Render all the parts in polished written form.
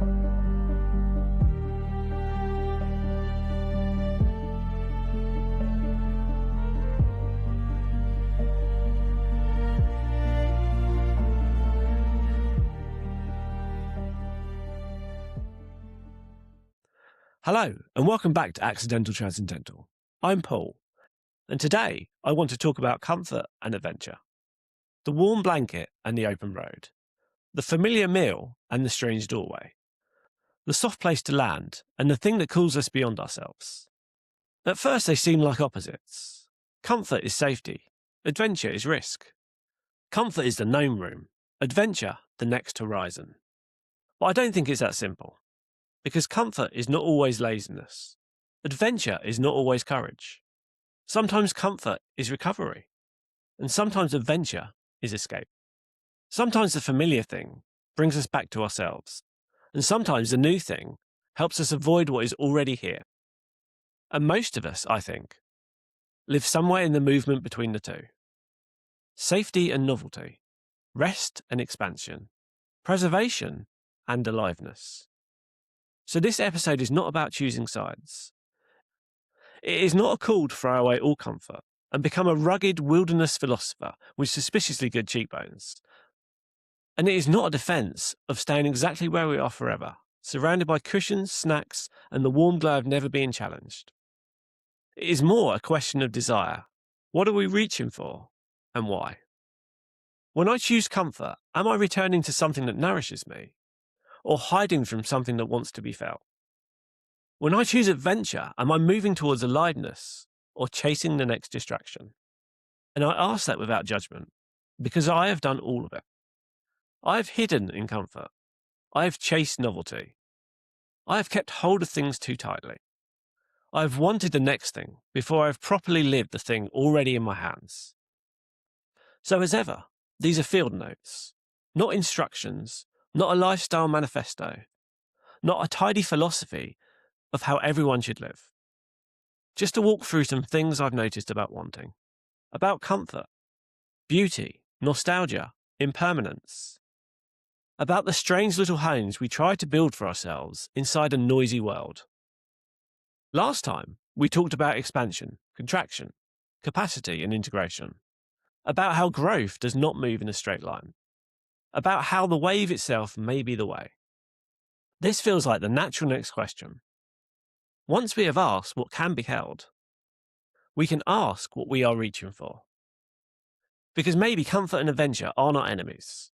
Hello, and welcome back to Accidental Transcendental. I'm Paul, and today I want to talk about comfort and adventure. The warm blanket and the open road. The familiar meal and the strange doorway. The soft place to land and the thing that calls us beyond ourselves. At first they seem like opposites. Comfort is safety. Adventure is risk. Comfort is the known room. Adventure, the next horizon. But I don't think it's that simple. Because comfort is not always laziness. Adventure is not always courage. Sometimes comfort is recovery. And sometimes adventure is escape. Sometimes the familiar thing brings us back to ourselves. And sometimes the new thing helps us avoid what is already here. And most of us, I think, live somewhere in the movement between the two. Safety and novelty. Rest and expansion. Preservation and aliveness. So this episode is not about choosing sides. It is not a call to throw away all comfort and become a rugged wilderness philosopher with suspiciously good cheekbones. And it is not a defence of staying exactly where we are forever, surrounded by cushions, snacks, and the warm glow of never being challenged. It is more a question of desire. What are we reaching for, and why? When I choose comfort, am I returning to something that nourishes me? Or hiding from something that wants to be felt? When I choose adventure, am I moving towards aliveness or chasing the next distraction? And I ask that without judgment, because I have done all of it. I have hidden in comfort. I have chased novelty. I have kept hold of things too tightly. I have wanted the next thing before I have properly lived the thing already in my hands. So as ever, these are field notes, not instructions, not a lifestyle manifesto, not a tidy philosophy of how everyone should live. Just to walk through some things I've noticed about wanting, about comfort, beauty, nostalgia, impermanence, about the strange little homes we try to build for ourselves inside a noisy world. Last time, we talked about expansion, contraction, capacity and integration, about how growth does not move in a straight line, about how the wave itself may be the way. This feels like the natural next question. Once we have asked what can be held, we can ask what we are reaching for. Because maybe comfort and adventure are not enemies.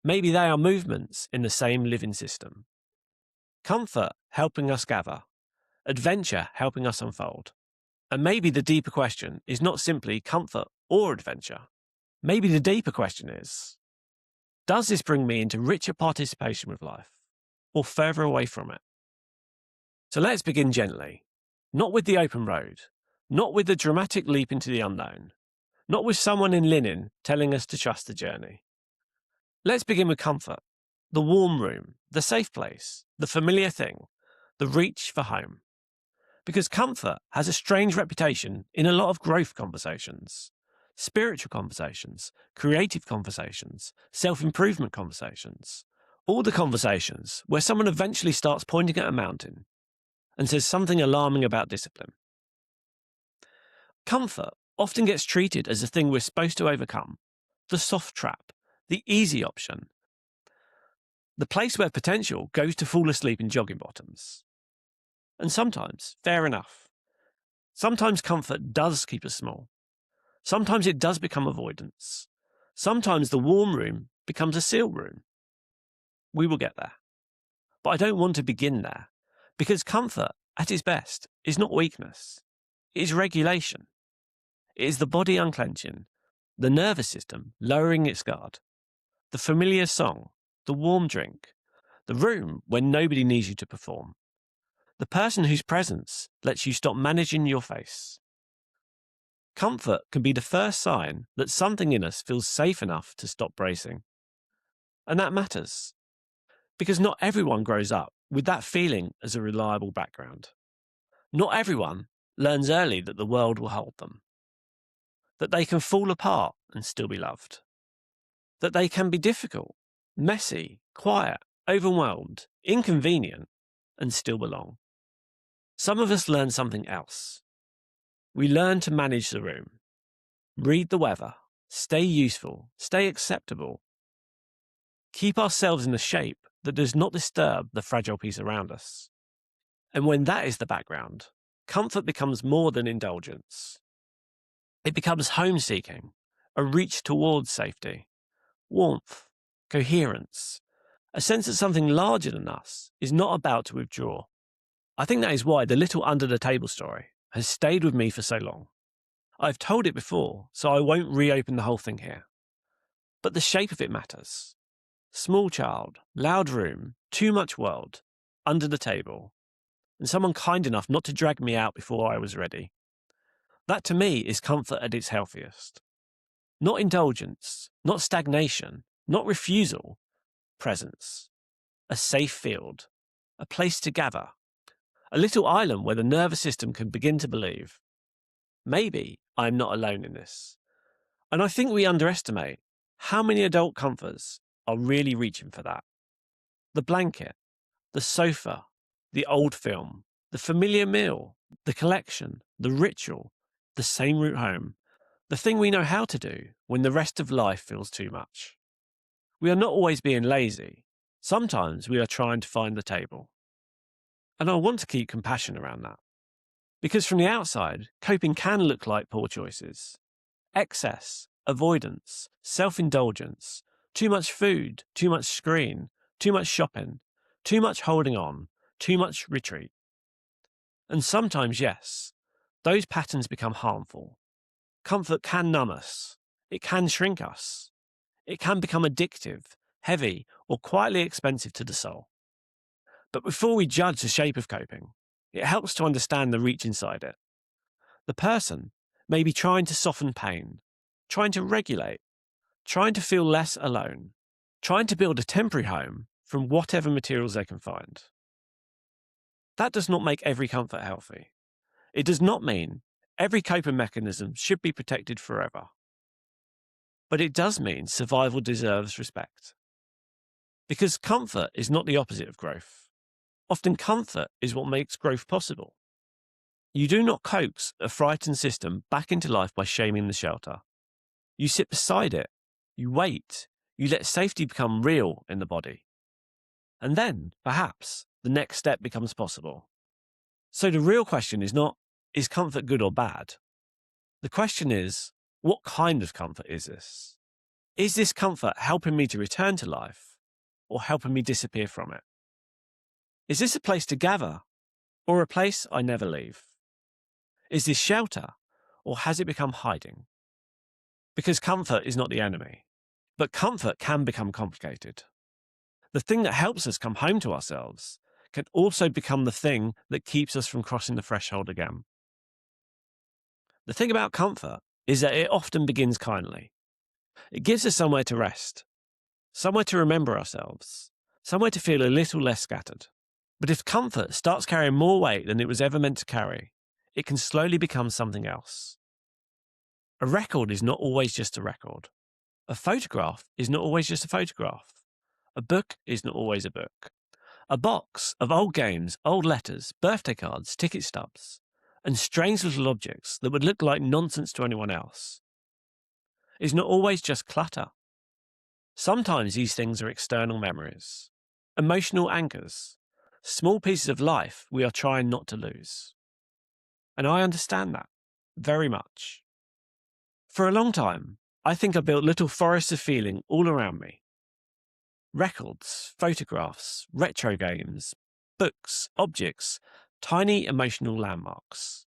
Maybe they are movements in the same living system. Comfort helping us gather, adventure helping us unfold. And maybe the deeper question is not simply comfort or adventure. Maybe the deeper question is, does this bring me into richer participation with life, or further away from it? So let's begin gently, not with the open road, not with the dramatic leap into the unknown, not with someone in linen telling us to trust the journey. Let's begin with comfort, the warm room, the safe place, the familiar thing, the reach for home. Because comfort has a strange reputation in a lot of growth conversations. Spiritual conversations, creative conversations, self-improvement conversations. All the conversations where someone eventually starts pointing at a mountain and says something alarming about discipline. Comfort often gets treated as the thing we're supposed to overcome, the soft trap, the easy option, the place where potential goes to fall asleep in jogging bottoms. And sometimes, fair enough, sometimes comfort does keep us small. Sometimes it does become avoidance. Sometimes the warm room becomes a seal room. We will get there. But I don't want to begin there, because comfort, at its best, is not weakness. It is regulation. It is the body unclenching, the nervous system lowering its guard, the familiar song, the warm drink, the room when nobody needs you to perform, the person whose presence lets you stop managing your face. Comfort can be the first sign that something in us feels safe enough to stop bracing. And that matters, because not everyone grows up with that feeling as a reliable background. Not everyone learns early that the world will hold them, that they can fall apart and still be loved, that they can be difficult, messy, quiet, overwhelmed, inconvenient, and still belong. Some of us learn something else. We learn to manage the room, read the weather, stay useful, stay acceptable, keep ourselves in a shape that does not disturb the fragile piece around us. And when that is the background, comfort becomes more than indulgence. It becomes home-seeking, a reach towards safety, warmth, coherence, a sense that something larger than us is not about to withdraw. I think that is why the little under-the-table story has stayed with me for so long. I've told it before, so I won't reopen the whole thing here. But the shape of it matters. Small child, loud room, too much world, under the table, and someone kind enough not to drag me out before I was ready. That to me is comfort at its healthiest. Not indulgence, not stagnation, not refusal, presence. A safe field, a place to gather, a little island where the nervous system can begin to believe, maybe I'm not alone in this. And I think we underestimate how many adult comforts are really reaching for that. The blanket, the sofa, the old film, the familiar meal, the collection, the ritual, the same route home, the thing we know how to do when the rest of life feels too much. We are not always being lazy. Sometimes we are trying to find the table. And I want to keep compassion around that. Because from the outside, coping can look like poor choices. Excess, avoidance, self-indulgence, too much food, too much screen, too much shopping, too much holding on, too much retreat. And sometimes, yes, those patterns become harmful. Comfort can numb us. It can shrink us. It can become addictive, heavy, or quietly expensive to the soul. But before we judge the shape of coping, it helps to understand the reach inside it. The person may be trying to soften pain, trying to regulate, trying to feel less alone, trying to build a temporary home from whatever materials they can find. That does not make every comfort healthy. It does not mean every coping mechanism should be protected forever. But it does mean survival deserves respect. Because comfort is not the opposite of growth. Often comfort is what makes growth possible. You do not coax a frightened system back into life by shaming the shelter. You sit beside it, you wait, you let safety become real in the body. And then, perhaps, the next step becomes possible. So the real question is not, is comfort good or bad? The question is, what kind of comfort is this? Is this comfort helping me to return to life, or helping me disappear from it? Is this a place to gather, or a place I never leave? Is this shelter, or has it become hiding? Because comfort is not the enemy, but comfort can become complicated. The thing that helps us come home to ourselves can also become the thing that keeps us from crossing the threshold again. The thing about comfort is that it often begins kindly. It gives us somewhere to rest, somewhere to remember ourselves, somewhere to feel a little less scattered. But if comfort starts carrying more weight than it was ever meant to carry, it can slowly become something else. A record is not always just a record. A photograph is not always just a photograph. A book is not always a book. A box of old games, old letters, birthday cards, ticket stubs, and strange little objects that would look like nonsense to anyone else is not always just clutter. Sometimes these things are external memories, emotional anchors, small pieces of life we are trying not to lose. And I understand that very much. For a long time, I think I built little forests of feeling all around me. Records, photographs, retro games, books, objects, tiny emotional landmarks.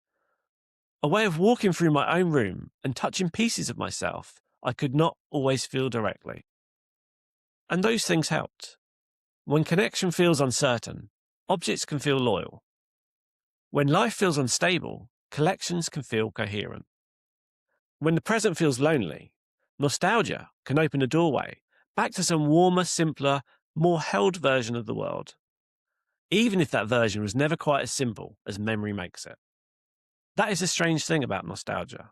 A way of walking through my own room and touching pieces of myself I could not always feel directly. And those things helped. When connection feels uncertain, objects can feel loyal. When life feels unstable, collections can feel coherent. When the present feels lonely, nostalgia can open a doorway back to some warmer, simpler, more held version of the world, even if that version was never quite as simple as memory makes it. That is a strange thing about nostalgia.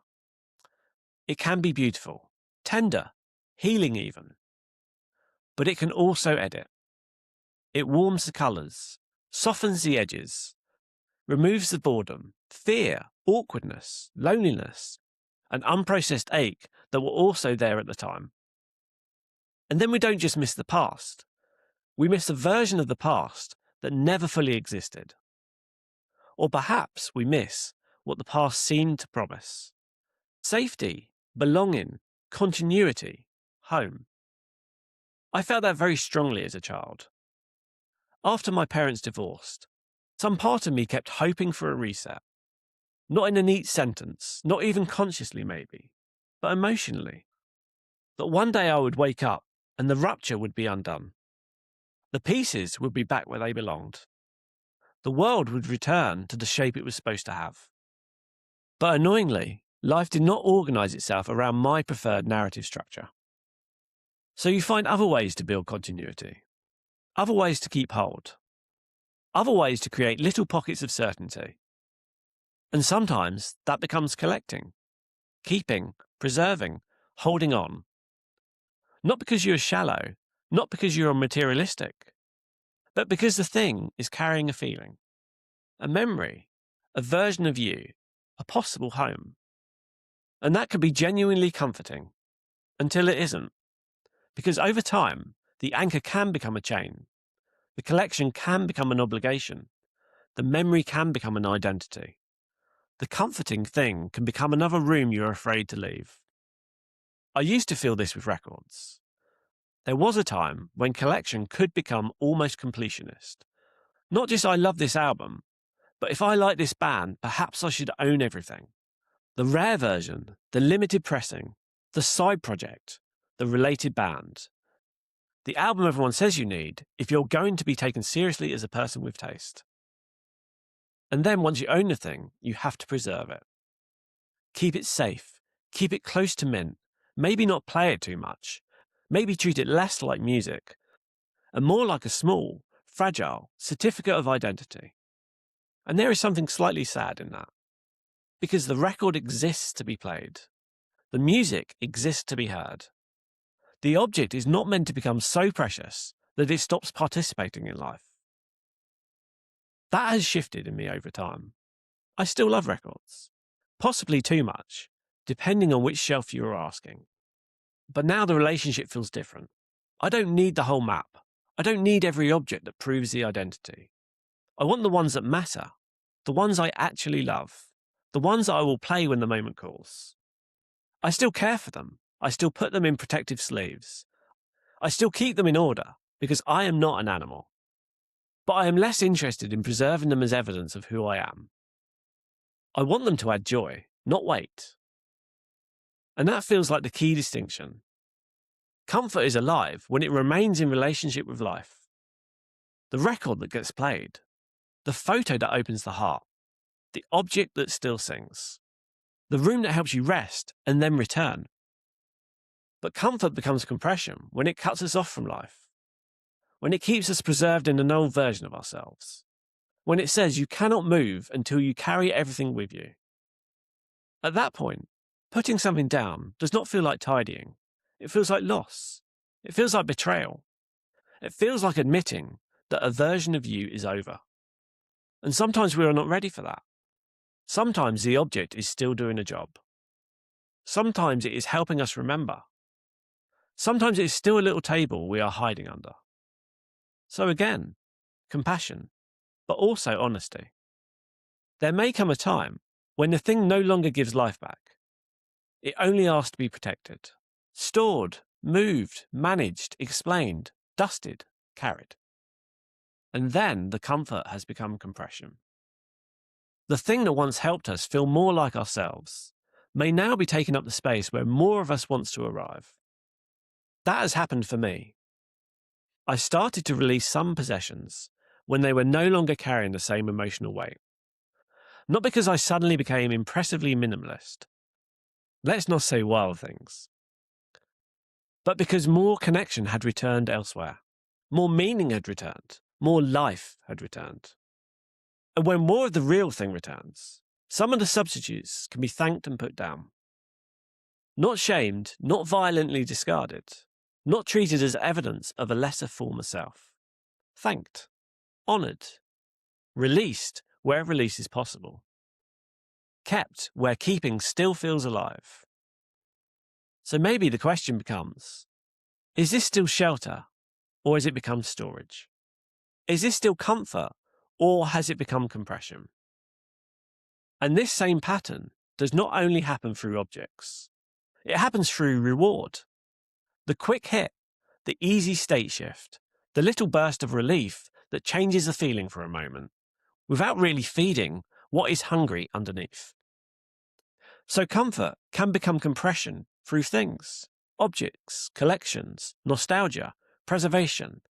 It can be beautiful, tender, healing even, but it can also edit. It warms the colours, softens the edges, removes the boredom, fear, awkwardness, loneliness, and unprocessed ache that were also there at the time. And then we don't just miss the past. We miss a version of the past that never fully existed. Or perhaps we miss what the past seemed to promise. Safety, belonging, continuity, home. I felt that very strongly as a child. After my parents divorced, some part of me kept hoping for a reset. Not in a neat sentence, not even consciously maybe, but emotionally. That one day I would wake up and the rupture would be undone. The pieces would be back where they belonged. The world would return to the shape it was supposed to have. But annoyingly, life did not organise itself around my preferred narrative structure. So you find other ways to build continuity, other ways to keep hold, other ways to create little pockets of certainty. And sometimes that becomes collecting, keeping, preserving, holding on. Not because you're shallow, not because you're materialistic, but because the thing is carrying a feeling, a memory, a version of you, a possible home. And that can be genuinely comforting until it isn't. Because over time, the anchor can become a chain. The collection can become an obligation. The memory can become an identity. The comforting thing can become another room you're afraid to leave. I used to feel this with records. There was a time when collection could become almost completionist. Not just I love this album, but if I like this band, perhaps I should own everything. The rare version, the limited pressing, the side project, the related band. The album everyone says you need if you're going to be taken seriously as a person with taste. And then once you own the thing, you have to preserve it. Keep it safe, keep it close to mint, maybe not play it too much, maybe treat it less like music, and more like a small, fragile certificate of identity. And there is something slightly sad in that. Because the record exists to be played. The music exists to be heard. The object is not meant to become so precious that it stops participating in life. That has shifted in me over time. I still love records. Possibly too much, depending on which shelf you are asking. But now the relationship feels different. I don't need the whole map. I don't need every object that proves the identity. I want the ones that matter, the ones I actually love, the ones that I will play when the moment calls. I still care for them. I still put them in protective sleeves. I still keep them in order because I am not an animal. But I am less interested in preserving them as evidence of who I am. I want them to add joy, not weight. And that feels like the key distinction. Comfort is alive when it remains in relationship with life. The record that gets played, the photo that opens the heart, the object that still sings, the room that helps you rest and then return. But comfort becomes compression when it cuts us off from life, when it keeps us preserved in an old version of ourselves, when it says you cannot move until you carry everything with you. At that point, putting something down does not feel like tidying. It feels like loss. It feels like betrayal. It feels like admitting that a version of you is over. And sometimes we are not ready for that. Sometimes the object is still doing a job. Sometimes it is helping us remember. Sometimes it is still a little table we are hiding under. So again, compassion, but also honesty. There may come a time when the thing no longer gives life back. It only asks to be protected, stored, moved, managed, explained, dusted, carried. And then the comfort has become compression. The thing that once helped us feel more like ourselves may now be taking up the space where more of us wants to arrive. That has happened for me. I started to release some possessions when they were no longer carrying the same emotional weight. Not because I suddenly became impressively minimalist. Let's not say wild things. But because more connection had returned elsewhere. More meaning had returned. More life had returned. And when more of the real thing returns, some of the substitutes can be thanked and put down. Not shamed, not violently discarded, not treated as evidence of a lesser form of self. thanked, honoured, released where release is possible, kept where keeping still feels alive. So maybe the question becomes, is this still shelter, or has it become storage? Is this still comfort, or has it become compression? And this same pattern does not only happen through objects. It happens through reward. The quick hit, the easy state shift, the little burst of relief that changes the feeling for a moment, without really feeding what is hungry underneath. So comfort can become compression through things, objects, collections, nostalgia, preservation,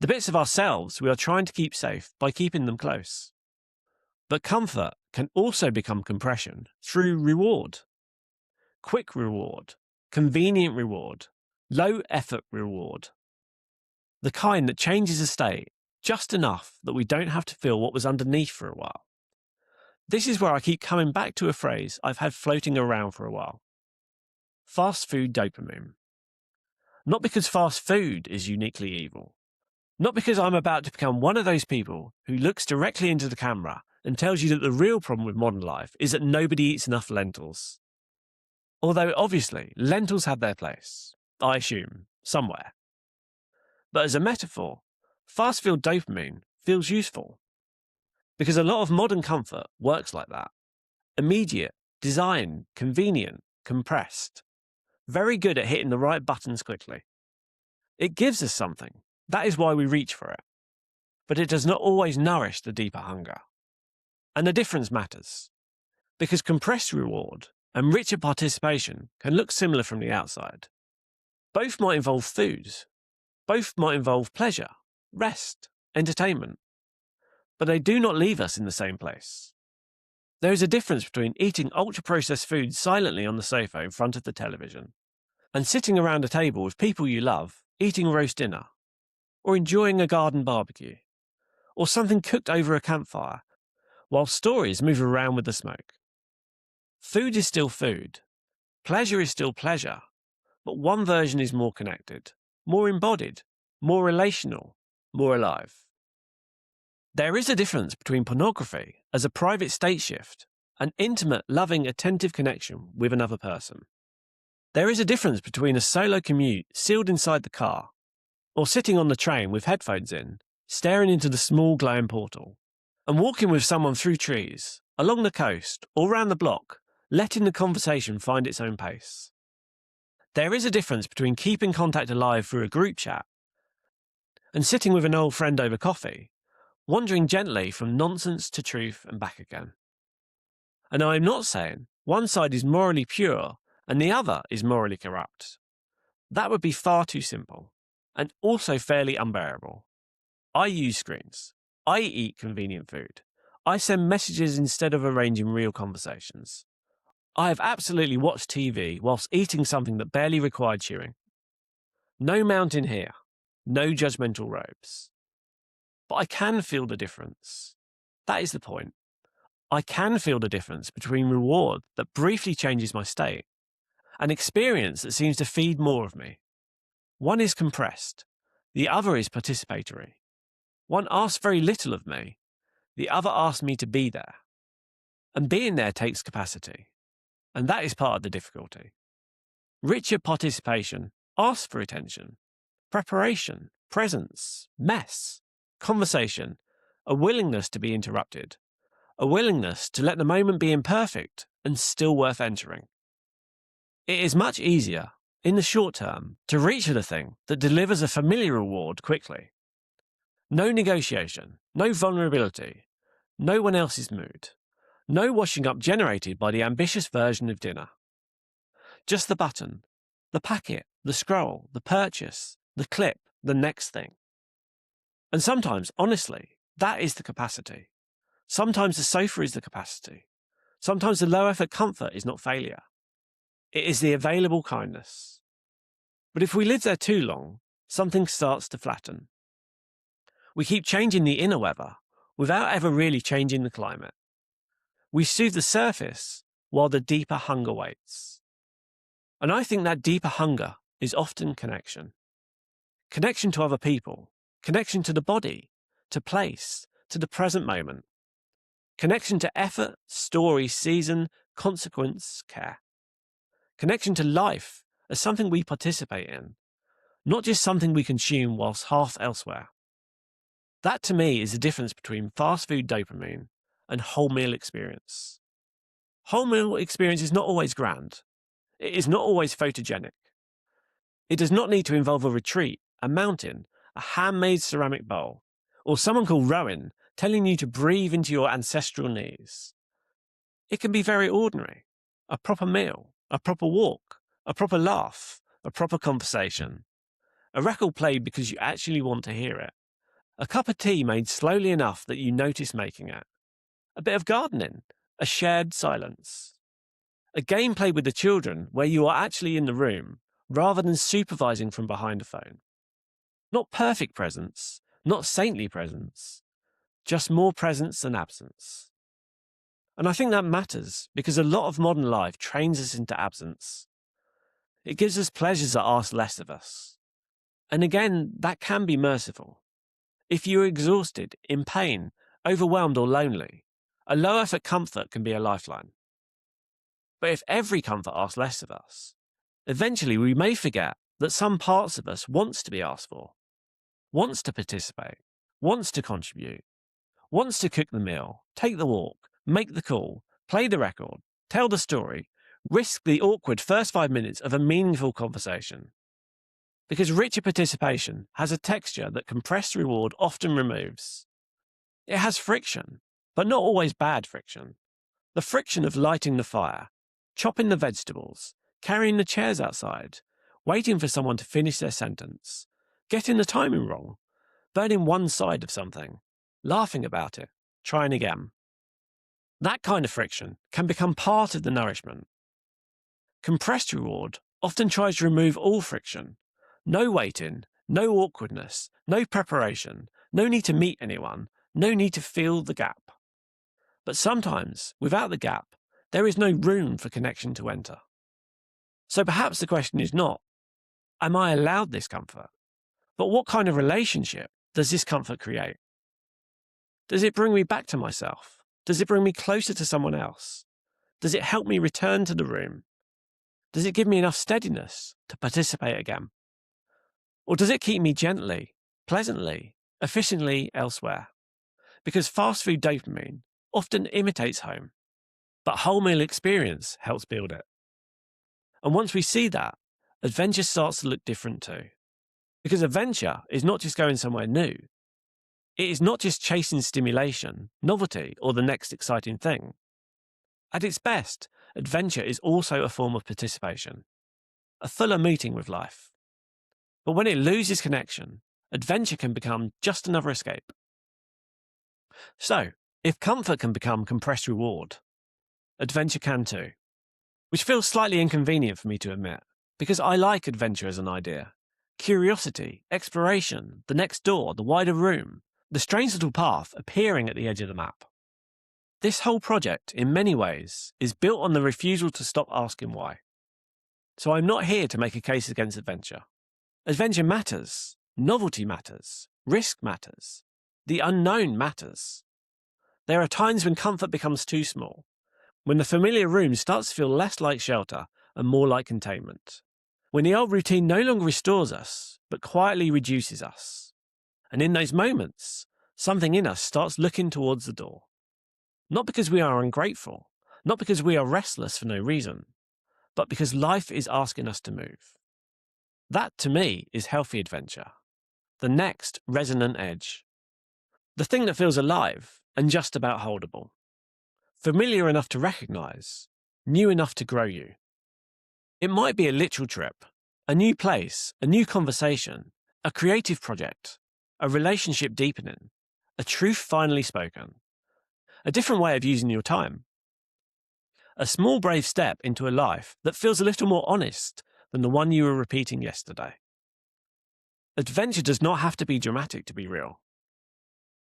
the bits of ourselves we are trying to keep safe by keeping them close. But comfort can also become compression through reward. Quick reward, convenient reward, low effort reward. The kind that changes a state just enough that we don't have to feel what was underneath for a while. This is where I keep coming back to a phrase I've had floating around for a while. Fast food dopamine. Not because fast food is uniquely evil. Not because I'm about to become one of those people who looks directly into the camera and tells you that the real problem with modern life is that nobody eats enough lentils. Although obviously lentils have their place, I assume, somewhere. But as a metaphor, fast food dopamine feels useful. Because a lot of modern comfort works like that. Immediate, designed, convenient, compressed. Very good at hitting the right buttons quickly. It gives us something. That is why we reach for it. But it does not always nourish the deeper hunger. And the difference matters. Because compressed reward and richer participation can look similar from the outside. Both might involve food. Both might involve pleasure, rest, entertainment. But they do not leave us in the same place. There is a difference between eating ultra-processed food silently on the sofa in front of the television and sitting around a table with people you love, eating roast dinner, or enjoying a garden barbecue, or something cooked over a campfire, while stories move around with the smoke. Food is still food. Pleasure is still pleasure, but one version is more connected, more embodied, more relational, more alive. There is a difference between pornography as a private state shift and intimate, loving, attentive connection with another person. There is a difference between a solo commute sealed inside the car or sitting on the train with headphones in, staring into the small glowing portal, and walking with someone through trees, along the coast, or round the block, letting the conversation find its own pace. There is a difference between keeping contact alive through a group chat and sitting with an old friend over coffee, wandering gently from nonsense to truth and back again. And I am not saying one side is morally pure and the other is morally corrupt. That would be far too simple, and also fairly unbearable. I use screens. I eat convenient food. I send messages instead of arranging real conversations. I have absolutely watched TV whilst eating something that barely required chewing. No mountain here. No judgmental robes. But I can feel the difference. That is the point. I can feel the difference between reward that briefly changes my state and experience that seems to feed more of me. One is compressed. The other is participatory. One asks very little of me. The other asks me to be there. And being there takes capacity. And that is part of the difficulty. Richer participation asks for attention, preparation, presence, mess, conversation, a willingness to be interrupted, a willingness to let the moment be imperfect and still worth entering. It is much easier, in the short term, to reach for the thing that delivers a familiar reward quickly. No negotiation, no vulnerability, no one else's mood, no washing up generated by the ambitious version of dinner. Just the button, the packet, the scroll, the purchase, the clip, the next thing. And sometimes, honestly, that is the capacity. Sometimes the sofa is the capacity. Sometimes the low-effort comfort is not failure. It is the available kindness. But if we live there too long, something starts to flatten. We keep changing the inner weather without ever really changing the climate. We soothe the surface while the deeper hunger waits. And I think that deeper hunger is often connection. Connection to other people, connection to the body, to place, to the present moment. Connection to effort, story, season, consequence, care. Connection to life as something we participate in, not just something we consume whilst half elsewhere. That to me is the difference between fast food dopamine and whole meal experience. Whole meal experience is not always grand. It is not always photogenic. It does not need to involve a retreat, a mountain, a handmade ceramic bowl, or someone called Rowan telling you to breathe into your ancestral knees. It can be very ordinary. A proper meal, a proper walk, a proper laugh, a proper conversation. A record played because you actually want to hear it. A cup of tea made slowly enough that you notice making it. A bit of gardening, a shared silence. A game played with the children where you are actually in the room rather than supervising from behind a phone. Not perfect presence, not saintly presence, just more presence than absence. And I think that matters because a lot of modern life trains us into absence. It gives us pleasures that ask less of us. And again, that can be merciful. If you're exhausted, in pain, overwhelmed or lonely, a low-effort comfort can be a lifeline. But if every comfort asks less of us, eventually we may forget that some parts of us wants to be asked for, wants to participate, wants to contribute, wants to cook the meal, take the walk, make the call, play the record, tell the story, risk the awkward first 5 minutes of a meaningful conversation. Because richer participation has a texture that compressed reward often removes. It has friction, but not always bad friction. The friction of lighting the fire, chopping the vegetables, carrying the chairs outside, waiting for someone to finish their sentence, getting the timing wrong, burning one side of something, laughing about it, trying again. That kind of friction can become part of the nourishment. Compressed reward often tries to remove all friction. No waiting, no awkwardness, no preparation, no need to meet anyone, no need to fill the gap. But sometimes, without the gap, there is no room for connection to enter. So perhaps the question is not, am I allowed this comfort? But what kind of relationship does this comfort create? Does it bring me back to myself? Does it bring me closer to someone else? Does it help me return to the room? Does it give me enough steadiness to participate again? Or does it keep me gently, pleasantly, efficiently elsewhere? Because fast food dopamine often imitates home, but whole meal experience helps build it. And once we see that, adventure starts to look different too. Because adventure is not just going somewhere new. It is not just chasing stimulation, novelty, or the next exciting thing. At its best, adventure is also a form of participation, a fuller meeting with life. But when it loses connection, adventure can become just another escape. So, if comfort can become compressed reward, adventure can too. Which feels slightly inconvenient for me to admit, because I like adventure as an idea. Curiosity, exploration, the next door, the wider room, the strange little path appearing at the edge of the map. This whole project, in many ways, is built on the refusal to stop asking why. So I'm not here to make a case against adventure. Adventure matters, novelty matters, risk matters, the unknown matters. There are times when comfort becomes too small, when the familiar room starts to feel less like shelter and more like containment, when the old routine no longer restores us, but quietly reduces us. And in those moments, something in us starts looking towards the door. Not because we are ungrateful, not because we are restless for no reason, but because life is asking us to move. That, to me, is healthy adventure. The next resonant edge. The thing that feels alive and just about holdable. Familiar enough to recognize, new enough to grow you. It might be a literal trip, a new place, a new conversation, a creative project, a relationship deepening, a truth finally spoken, a different way of using your time. A small brave step into a life that feels a little more honest than the one you were repeating yesterday. Adventure does not have to be dramatic to be real.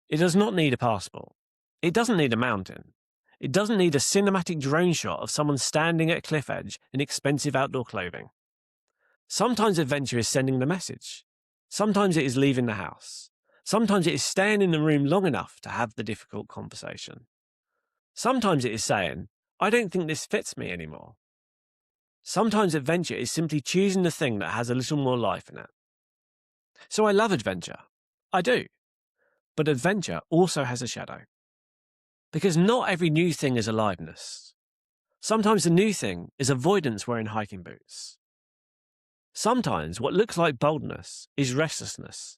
It does not need a passport. It doesn't need a mountain. It doesn't need a cinematic drone shot of someone standing at a cliff edge in expensive outdoor clothing. Sometimes adventure is sending the message. Sometimes it is leaving the house. Sometimes it is staying in the room long enough to have the difficult conversation. Sometimes it is saying, I don't think this fits me anymore. Sometimes adventure is simply choosing the thing that has a little more life in it. So I love adventure. I do. But adventure also has a shadow. Because not every new thing is aliveness. Sometimes the new thing is avoidance wearing hiking boots. Sometimes what looks like boldness is restlessness.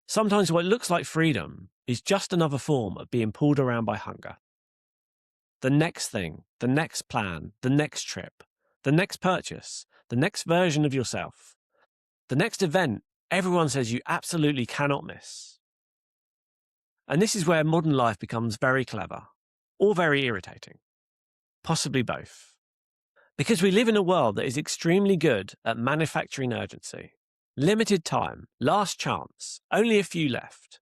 Sometimes what looks like freedom is just another form of being pulled around by hunger. The next thing, the next plan, the next trip, the next purchase, the next version of yourself, the next event everyone says you absolutely cannot miss. And this is where modern life becomes very clever, or very irritating. Possibly both. Because we live in a world that is extremely good at manufacturing urgency. Limited time, last chance, only a few left.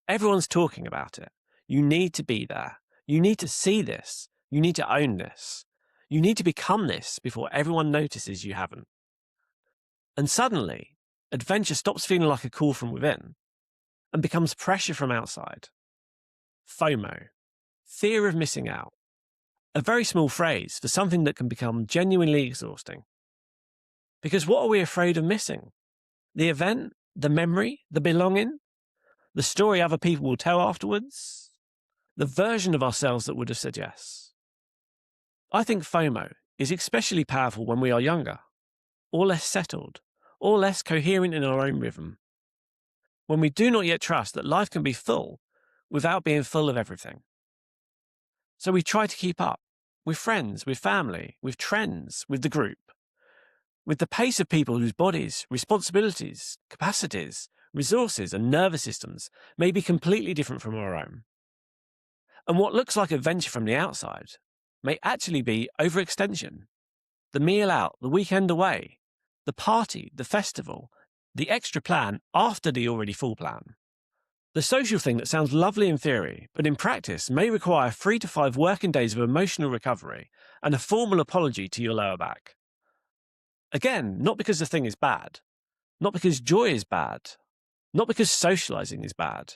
Everyone's talking about it. You need to be there. You need to see this. You need to own this. You need to become this before everyone notices you haven't. And suddenly, adventure stops feeling like a call from within and becomes pressure from outside. FOMO, fear of missing out. A very small phrase for something that can become genuinely exhausting. Because what are we afraid of missing? The event, the memory, the belonging, the story other people will tell afterwards, the version of ourselves that would have said yes. I think FOMO is especially powerful when we are younger, or less settled, or less coherent in our own rhythm. When we do not yet trust that life can be full without being full of everything. So we try to keep up with friends, with family, with trends, with the group, with the pace of people whose bodies, responsibilities, capacities, resources, and nervous systems may be completely different from our own. And what looks like adventure from the outside may actually be overextension. The meal out, the weekend away, the party, the festival, the extra plan after the already full plan. The social thing that sounds lovely in theory, but in practice may require 3 to 5 working days of emotional recovery and a formal apology to your lower back. Again, not because the thing is bad, not because joy is bad, not because socializing is bad,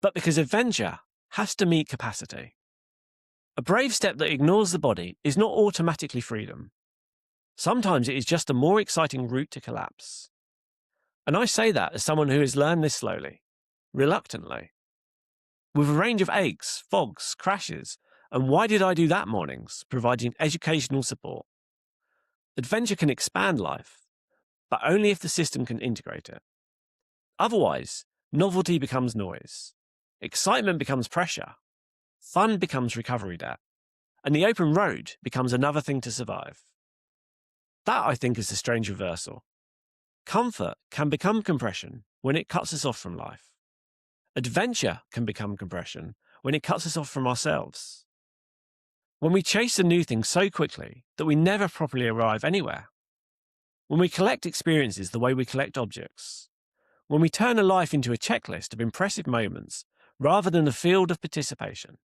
but because adventure has to meet capacity. A brave step that ignores the body is not automatically freedom. Sometimes it is just a more exciting route to collapse. And I say that as someone who has learned this slowly, reluctantly, with a range of aches, fogs, crashes, and why did I do that mornings, providing educational support. Adventure can expand life, but only if the system can integrate it. Otherwise, novelty becomes noise, excitement becomes pressure, fun becomes recovery debt, and the open road becomes another thing to survive. That, I think, is the strange reversal. Comfort can become compression when it cuts us off from life. Adventure can become compression when it cuts us off from ourselves. When we chase the new thing so quickly that we never properly arrive anywhere. When we collect experiences the way we collect objects. When we turn a life into a checklist of impressive moments rather than a field of participation.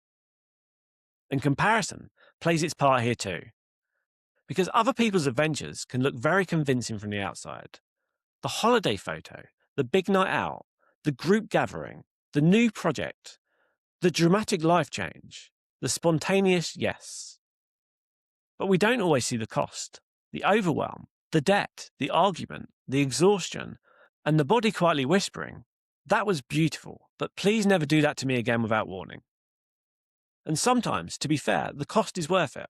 And comparison plays its part here too. Because other people's adventures can look very convincing from the outside. The holiday photo, the big night out, the group gathering, the new project, the dramatic life change, the spontaneous yes. But we don't always see the cost, the overwhelm, the debt, the argument, the exhaustion, and the body quietly whispering, that was beautiful, but please never do that to me again without warning. And sometimes, to be fair, the cost is worth it.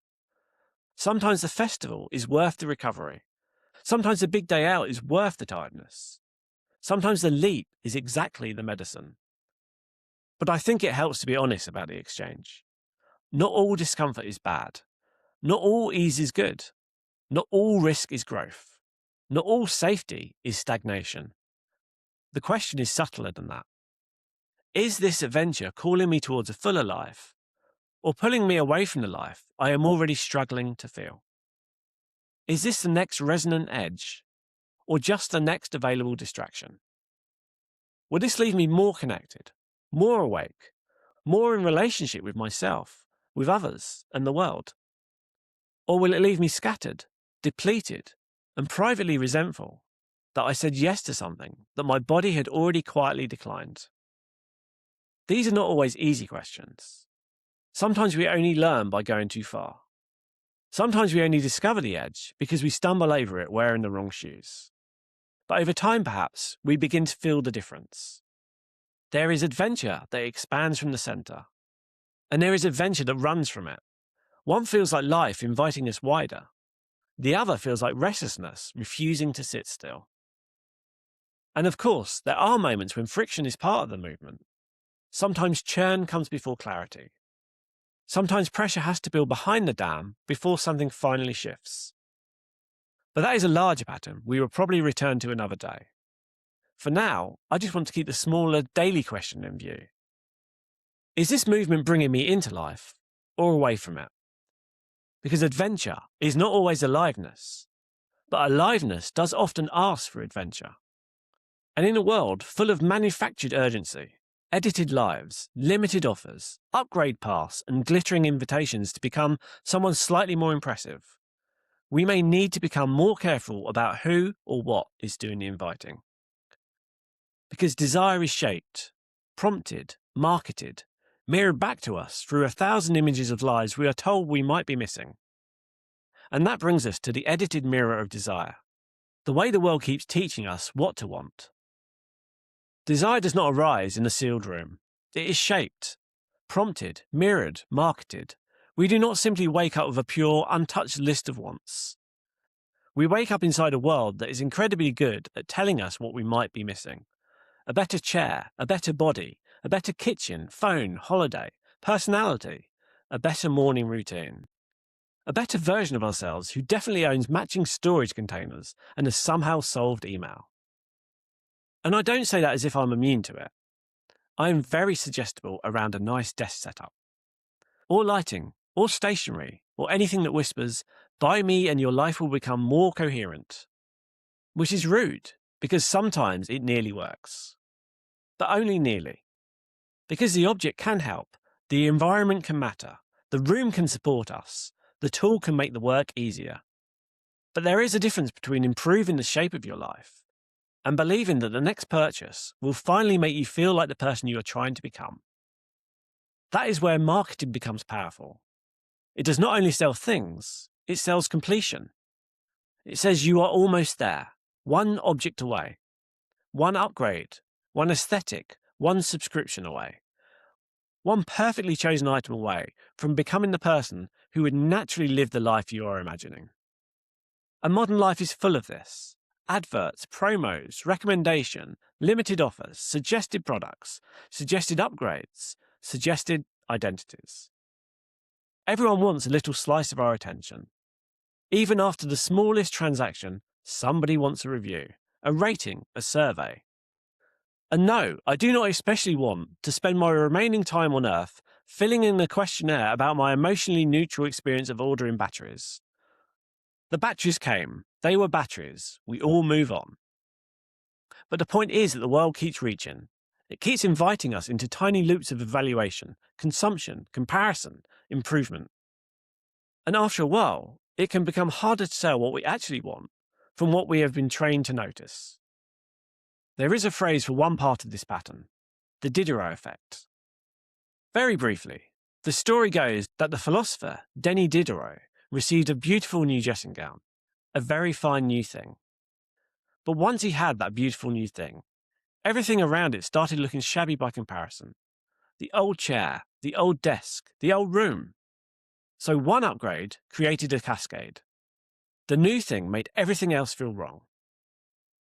Sometimes the festival is worth the recovery. Sometimes the big day out is worth the tiredness. Sometimes the leap is exactly the medicine. But I think it helps to be honest about the exchange. Not all discomfort is bad. Not all ease is good. Not all risk is growth. Not all safety is stagnation. The question is subtler than that. Is this adventure calling me towards a fuller life, or pulling me away from the life I am already struggling to feel? Is this the next resonant edge, or just the next available distraction? Will this leave me more connected, more awake, more in relationship with myself, with others, and the world? Or will it leave me scattered, depleted, and privately resentful, that I said yes to something that my body had already quietly declined? These are not always easy questions. Sometimes we only learn by going too far. Sometimes we only discover the edge because we stumble over it wearing the wrong shoes. But over time, perhaps, we begin to feel the difference. There is adventure that expands from the center, and there is adventure that runs from it. One feels like life inviting us wider. The other feels like restlessness refusing to sit still. And of course, there are moments when friction is part of the movement. Sometimes churn comes before clarity. Sometimes pressure has to build behind the dam before something finally shifts. But that is a larger pattern we will probably return to another day. For now, I just want to keep the smaller daily question in view. Is this movement bringing me into life or away from it? Because adventure is not always aliveness, but aliveness does often ask for adventure. And in a world full of manufactured urgency, edited lives, limited offers, upgrade paths, and glittering invitations to become someone slightly more impressive, we may need to become more careful about who or what is doing the inviting. Because desire is shaped, prompted, marketed, mirrored back to us through 1,000 images of lives we are told we might be missing. And that brings us to the edited mirror of desire, the way the world keeps teaching us what to want. Desire does not arise in a sealed room. It is shaped, prompted, mirrored, marketed. We do not simply wake up with a pure, untouched list of wants. We wake up inside a world that is incredibly good at telling us what we might be missing. A better chair, a better body, a better kitchen, phone, holiday, personality, a better morning routine. A better version of ourselves who definitely owns matching storage containers and has somehow solved email. And I don't say that as if I'm immune to it. I am very suggestible around a nice desk setup. Or lighting, or stationery, or anything that whispers, buy me and your life will become more coherent. Which is rude, because sometimes it nearly works. But only nearly. Because the object can help, the environment can matter, the room can support us, the tool can make the work easier. But there is a difference between improving the shape of your life and believing that the next purchase will finally make you feel like the person you are trying to become. That is where marketing becomes powerful. It does not only sell things, it sells completion. It says you are almost there, one object away, one upgrade, one aesthetic, one subscription away, one perfectly chosen item away from becoming the person who would naturally live the life you are imagining. And modern life is full of this. Adverts, promos, recommendation, limited offers, suggested products, suggested upgrades, suggested identities. Everyone wants a little slice of our attention. Even after the smallest transaction, somebody wants a review, a rating, a survey. And no, I do not especially want to spend my remaining time on Earth filling in a questionnaire about my emotionally neutral experience of ordering batteries. The batteries came. They were batteries. We all move on. But the point is that the world keeps reaching. It keeps inviting us into tiny loops of evaluation, consumption, comparison, improvement. And after a while, it can become harder to tell what we actually want from what we have been trained to notice. There is a phrase for one part of this pattern, the Diderot effect. Very briefly, the story goes that the philosopher Denis Diderot received a beautiful new dressing gown, a very fine new thing. But once he had that beautiful new thing, everything around it started looking shabby by comparison. The old chair, the old desk, the old room. So one upgrade created a cascade. The new thing made everything else feel wrong.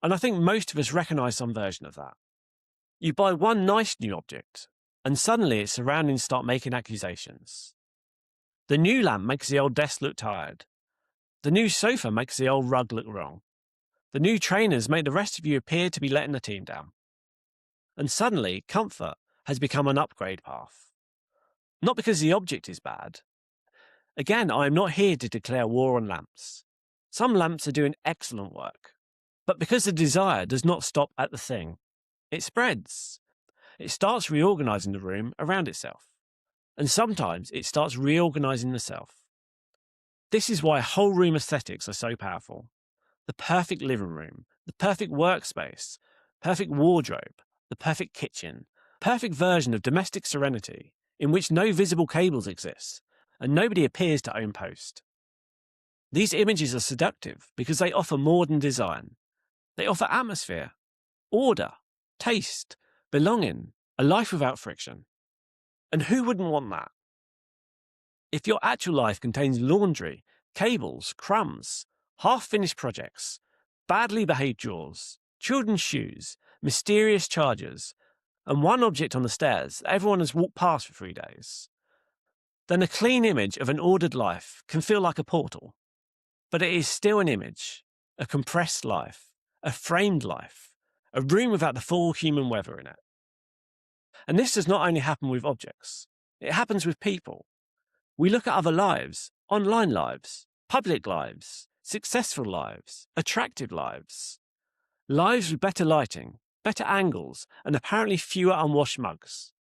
And I think most of us recognize some version of that. You buy one nice new object, and suddenly its surroundings start making accusations. The new lamp makes the old desk look tired. The new sofa makes the old rug look wrong. The new trainers make the rest of you appear to be letting the team down. And suddenly, comfort has become an upgrade path. Not because the object is bad. Again, I am not here to declare war on lamps. Some lamps are doing excellent work. But because the desire does not stop at the thing, it spreads. It starts reorganizing the room around itself. And sometimes it starts reorganizing the self. This is why whole room aesthetics are so powerful. The perfect living room, the perfect workspace, perfect wardrobe, the perfect kitchen, perfect version of domestic serenity in which no visible cables exist and nobody appears to own post. These images are seductive because they offer more than design. They offer atmosphere, order, taste, belonging, a life without friction. And who wouldn't want that? If your actual life contains laundry, cables, crumbs, half-finished projects, badly behaved drawers, children's shoes, mysterious chargers, and one object on the stairs that everyone has walked past for 3 days, then a clean image of an ordered life can feel like a portal. But it is still an image, a compressed life, a framed life, a room without the full human weather in it. And this does not only happen with objects, it happens with people. We look at other lives, online lives, public lives, successful lives, attractive lives, lives with better lighting, better angles, and apparently fewer unwashed mugs.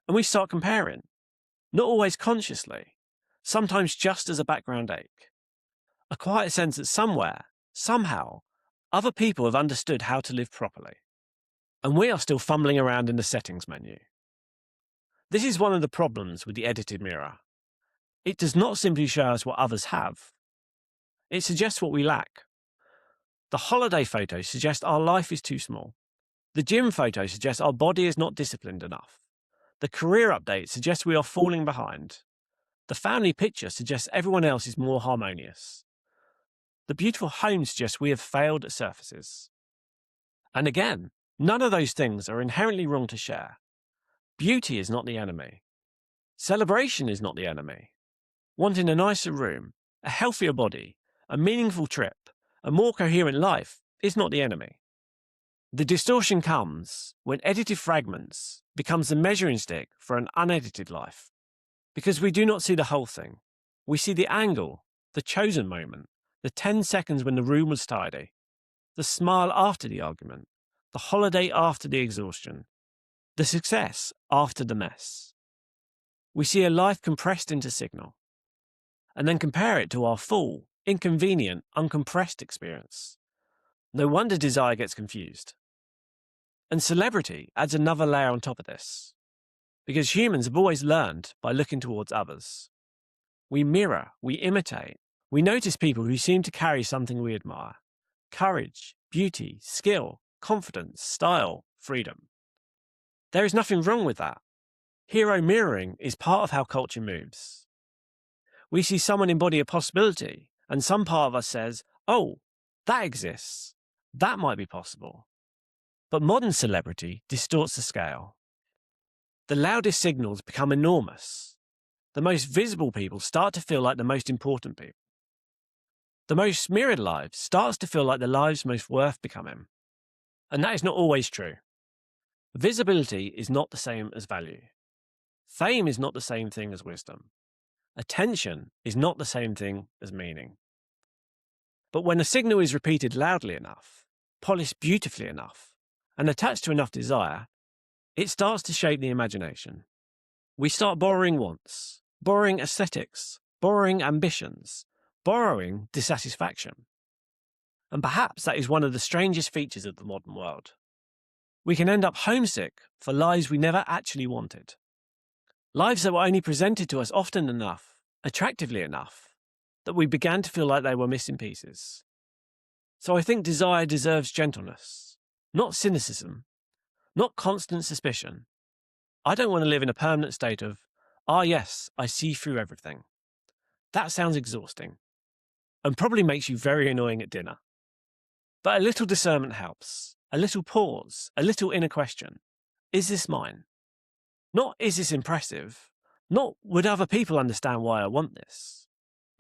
And we start comparing, not always consciously, sometimes just as a background ache. A quiet sense that somewhere, somehow, other people have understood how to live properly. And we are still fumbling around in the settings menu. This is one of the problems with the edited mirror. It does not simply show us what others have. It suggests what we lack. The holiday photo suggests our life is too small. The gym photo suggests our body is not disciplined enough. The career update suggests we are falling behind. The family picture suggests everyone else is more harmonious. The beautiful home suggests we have failed at surfaces. And again, none of those things are inherently wrong to share. Beauty is not the enemy. Celebration is not the enemy. Wanting a nicer room, a healthier body, a meaningful trip, a more coherent life is not the enemy. The distortion comes when edited fragments becomes the measuring stick for an unedited life. Because we do not see the whole thing. We see the angle, the chosen moment, the 10 seconds when the room was tidy, the smile after the argument, the holiday after the exhaustion, the success after the mess. We see a life compressed into signal, and then compare it to our full, inconvenient, uncompressed experience. No wonder desire gets confused. And celebrity adds another layer on top of this, because humans have always learned by looking towards others. We mirror, we imitate, we notice people who seem to carry something we admire: courage, beauty, skill, confidence, style, freedom. There is nothing wrong with that. Hero mirroring is part of how culture moves. We see someone embody a possibility, and some part of us says, oh, that exists. That might be possible. But modern celebrity distorts the scale. The loudest signals become enormous. The most visible people start to feel like the most important people. The most mirrored lives starts to feel like the lives most worth becoming. And that is not always true. Visibility is not the same as value. Fame is not the same thing as wisdom. Attention is not the same thing as meaning. But when a signal is repeated loudly enough, polished beautifully enough, and attached to enough desire, it starts to shape the imagination. We start borrowing wants, borrowing aesthetics, borrowing ambitions, borrowing dissatisfaction. And perhaps that is one of the strangest features of the modern world. We can end up homesick for lives we never actually wanted. Lives that were only presented to us often enough, attractively enough, that we began to feel like they were missing pieces. So I think desire deserves gentleness, not cynicism, not constant suspicion. I don't want to live in a permanent state of, yes, I see through everything. That sounds exhausting, and probably makes you very annoying at dinner. But a little discernment helps, a little pause, a little inner question. Is this mine? Not, is this impressive? Not, would other people understand why I want this?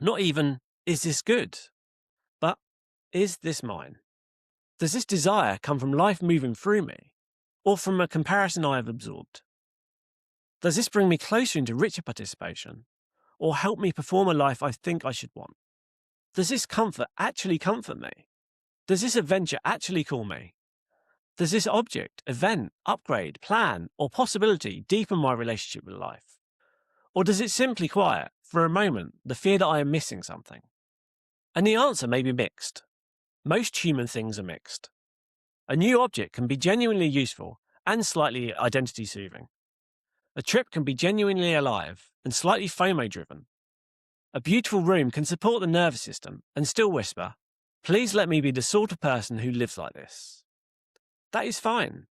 Not even, is this good? But, is this mine? Does this desire come from life moving through me, or from a comparison I have absorbed? Does this bring me closer into richer participation, or help me perform a life I think I should want? Does this comfort actually comfort me? Does this adventure actually call me? Does this object, event, upgrade, plan, or possibility deepen my relationship with life? Or does it simply quiet, for a moment, the fear that I am missing something? And the answer may be mixed. Most human things are mixed. A new object can be genuinely useful and slightly identity-soothing. A trip can be genuinely alive and slightly FOMO-driven. A beautiful room can support the nervous system and still whisper, "Please let me be the sort of person who lives like this." That is fine.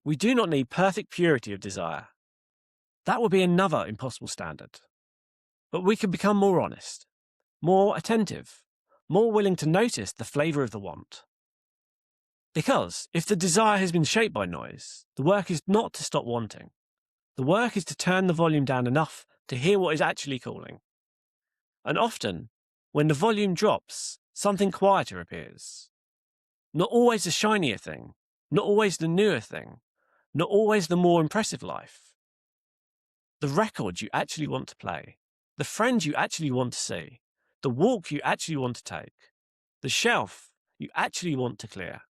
We do not need perfect purity of desire. That would be another impossible standard. But we can become more honest, more attentive, more willing to notice the flavour of the want. Because if the desire has been shaped by noise, the work is not to stop wanting. The work is to turn the volume down enough to hear what is actually calling. And often, when the volume drops, something quieter appears. Not always the shinier thing, not always the newer thing, not always the more impressive life. The record you actually want to play, the friend you actually want to see, the walk you actually want to take, the shelf you actually want to clear,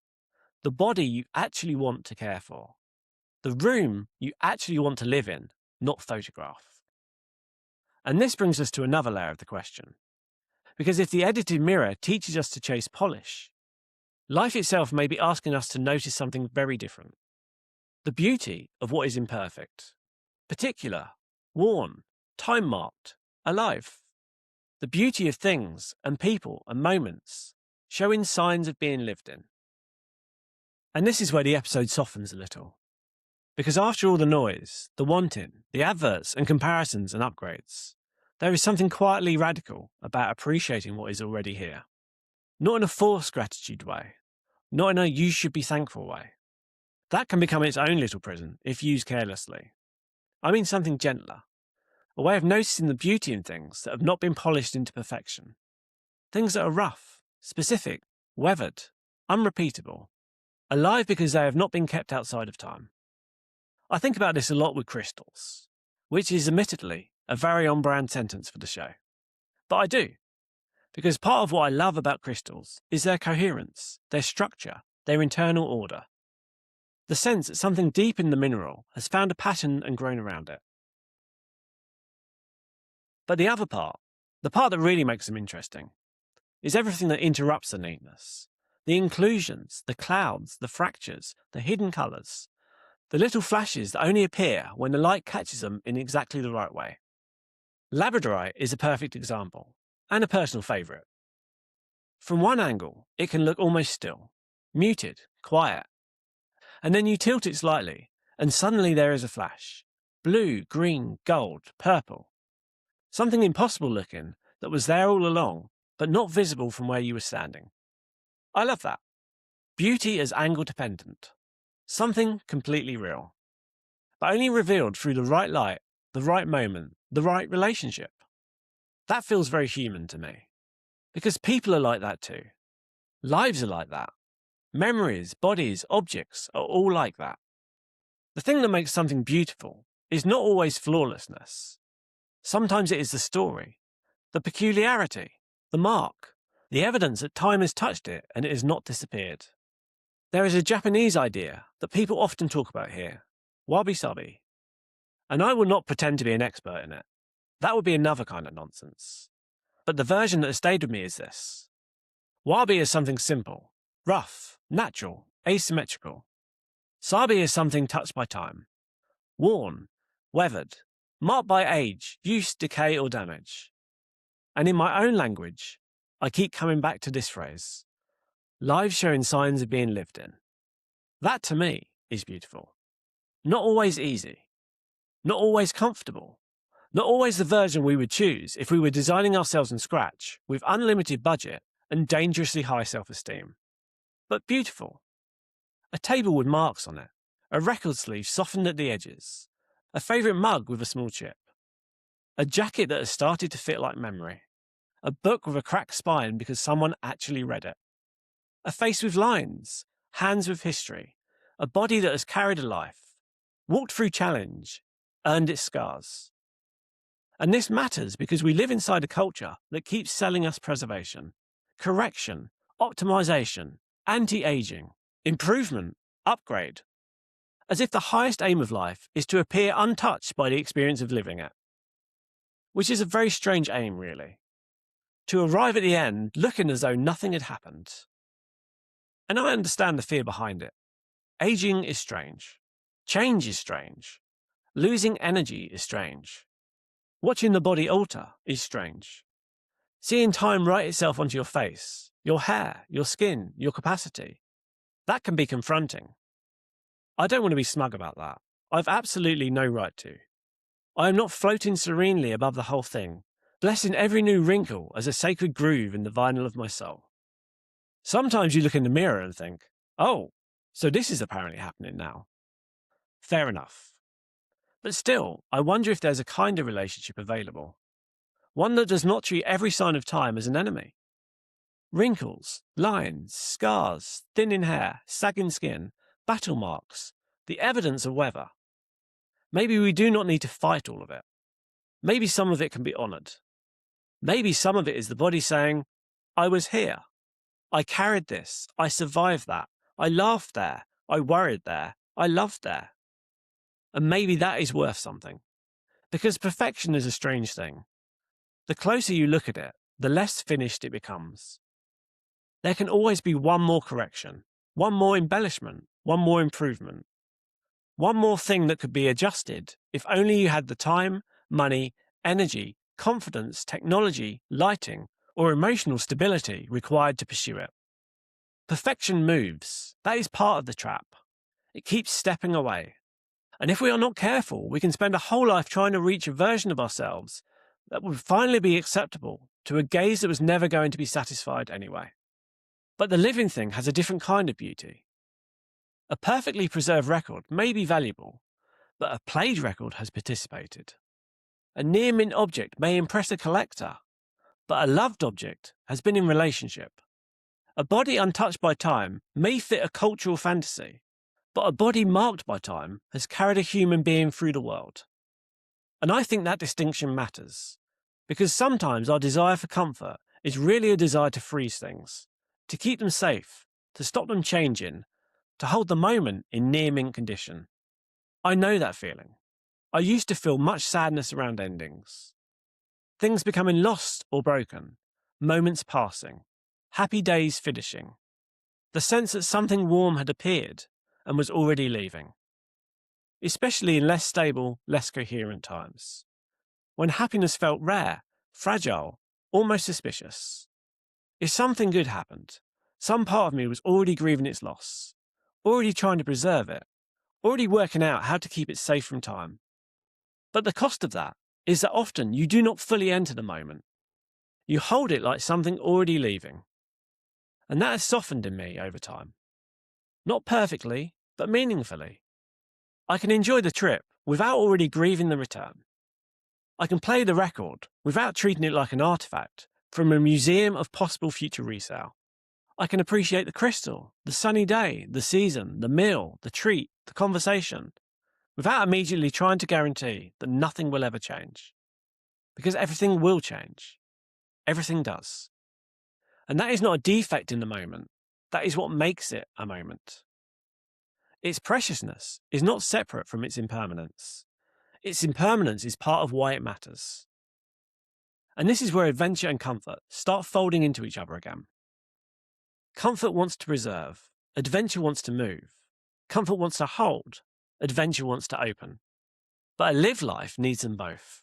the body you actually want to care for, the room you actually want to live in, not photograph. And this brings us to another layer of the question. Because if the edited mirror teaches us to chase polish, life itself may be asking us to notice something very different. The beauty of what is imperfect, particular, worn, time-marked, alive. The beauty of things and people and moments showing signs of being lived in. And this is where the episode softens a little. Because after all the noise, the wanting, the adverts and comparisons and upgrades, there is something quietly radical about appreciating what is already here. Not in a forced gratitude way, not in a you should be thankful way. That can become its own little prison if used carelessly. I mean something gentler, a way of noticing the beauty in things that have not been polished into perfection. Things that are rough, specific, weathered, unrepeatable, alive because they have not been kept outside of time. I think about this a lot with crystals, which is admittedly a very on-brand sentence for the show. But I do, because part of what I love about crystals is their coherence, their structure, their internal order. The sense that something deep in the mineral has found a pattern and grown around it. But the other part, the part that really makes them interesting, is everything that interrupts the neatness. The inclusions, the clouds, the fractures, the hidden colours, the little flashes that only appear when the light catches them in exactly the right way. Labradorite is a perfect example, and a personal favourite. From one angle, it can look almost still, muted, quiet. And then you tilt it slightly, and suddenly there is a flash. Blue, green, gold, purple. Something impossible looking that was there all along, but not visible from where you were standing. I love that. Beauty as angle dependent. Something completely real. But only revealed through the right light, the right moment, the right relationship. That feels very human to me. Because people are like that too. Lives are like that. Memories, bodies, objects are all like that. The thing that makes something beautiful is not always flawlessness. Sometimes it is the story, the peculiarity, the mark, the evidence that time has touched it and it has not disappeared. There is a Japanese idea that people often talk about here, wabi sabi. And I will not pretend to be an expert in it. That would be another kind of nonsense. But the version that has stayed with me is this. Wabi is something simple, rough, natural, asymmetrical. Sabi is something touched by time, worn, weathered, marked by age, use, decay, or damage. And in my own language, I keep coming back to this phrase, lives showing signs of being lived in. That, to me, is beautiful. Not always easy. Not always comfortable. Not always the version we would choose if we were designing ourselves from scratch with unlimited budget and dangerously high self-esteem. But beautiful. A table with marks on it, a record sleeve softened at the edges, a favourite mug with a small chip, a jacket that has started to fit like memory, a book with a cracked spine because someone actually read it, a face with lines, hands with history, a body that has carried a life, walked through challenge, earned its scars. And this matters because we live inside a culture that keeps selling us preservation, correction, optimization, anti-aging, improvement, upgrade, as if the highest aim of life is to appear untouched by the experience of living it. Which is a very strange aim, really. To arrive at the end looking as though nothing had happened. And I understand the fear behind it. Aging is strange. Change is strange. Losing energy is strange. Watching the body alter is strange. Seeing time write itself onto your face, your hair, your skin, your capacity, that can be confronting. I don't want to be smug about that. I've absolutely no right to. I am not floating serenely above the whole thing, blessing every new wrinkle as a sacred groove in the vinyl of my soul. Sometimes you look in the mirror and think, oh, so this is apparently happening now. Fair enough. But still, I wonder if there's a kinder relationship available. One that does not treat every sign of time as an enemy. Wrinkles, lines, scars, thinning hair, sagging skin, battle marks, the evidence of weather. Maybe we do not need to fight all of it. Maybe some of it can be honoured. Maybe some of it is the body saying, I was here. I carried this. I survived that. I laughed there. I worried there. I loved there. And maybe that is worth something. Because perfection is a strange thing. The closer you look at it, the less finished it becomes. There can always be one more correction, one more embellishment, one more improvement. One more thing that could be adjusted if only you had the time, money, energy, confidence, technology, lighting, or emotional stability required to pursue it. Perfection moves. That is part of the trap. It keeps stepping away. And if we are not careful, we can spend a whole life trying to reach a version of ourselves that would finally be acceptable to a gaze that was never going to be satisfied anyway. But the living thing has a different kind of beauty. A perfectly preserved record may be valuable, but a played record has participated. A near-mint object may impress a collector, but a loved object has been in relationship. A body untouched by time may fit a cultural fantasy, but a body marked by time has carried a human being through the world. And I think that distinction matters, because sometimes our desire for comfort is really a desire to freeze things, to keep them safe, to stop them changing, to hold the moment in near-mint condition. I know that feeling. I used to feel much sadness around endings. Things becoming lost or broken, moments passing, happy days finishing. The sense that something warm had appeared and was already leaving. Especially in less stable, less coherent times. When happiness felt rare, fragile, almost suspicious. If something good happened, some part of me was already grieving its loss, already trying to preserve it, already working out how to keep it safe from time. But the cost of that is that often you do not fully enter the moment. You hold it like something already leaving. And that has softened in me over time. Not perfectly, but meaningfully. I can enjoy the trip without already grieving the return. I can play the record without treating it like an artifact from a museum of possible future resale. I can appreciate the crystal, the sunny day, the season, the meal, the treat, the conversation, without immediately trying to guarantee that nothing will ever change. Because everything will change. Everything does. And that is not a defect in the moment. That is what makes it a moment. Its preciousness is not separate from its impermanence. Its impermanence is part of why it matters. And this is where adventure and comfort start folding into each other again. Comfort wants to preserve. Adventure wants to move. Comfort wants to hold. Adventure wants to open. But a lived life needs them both.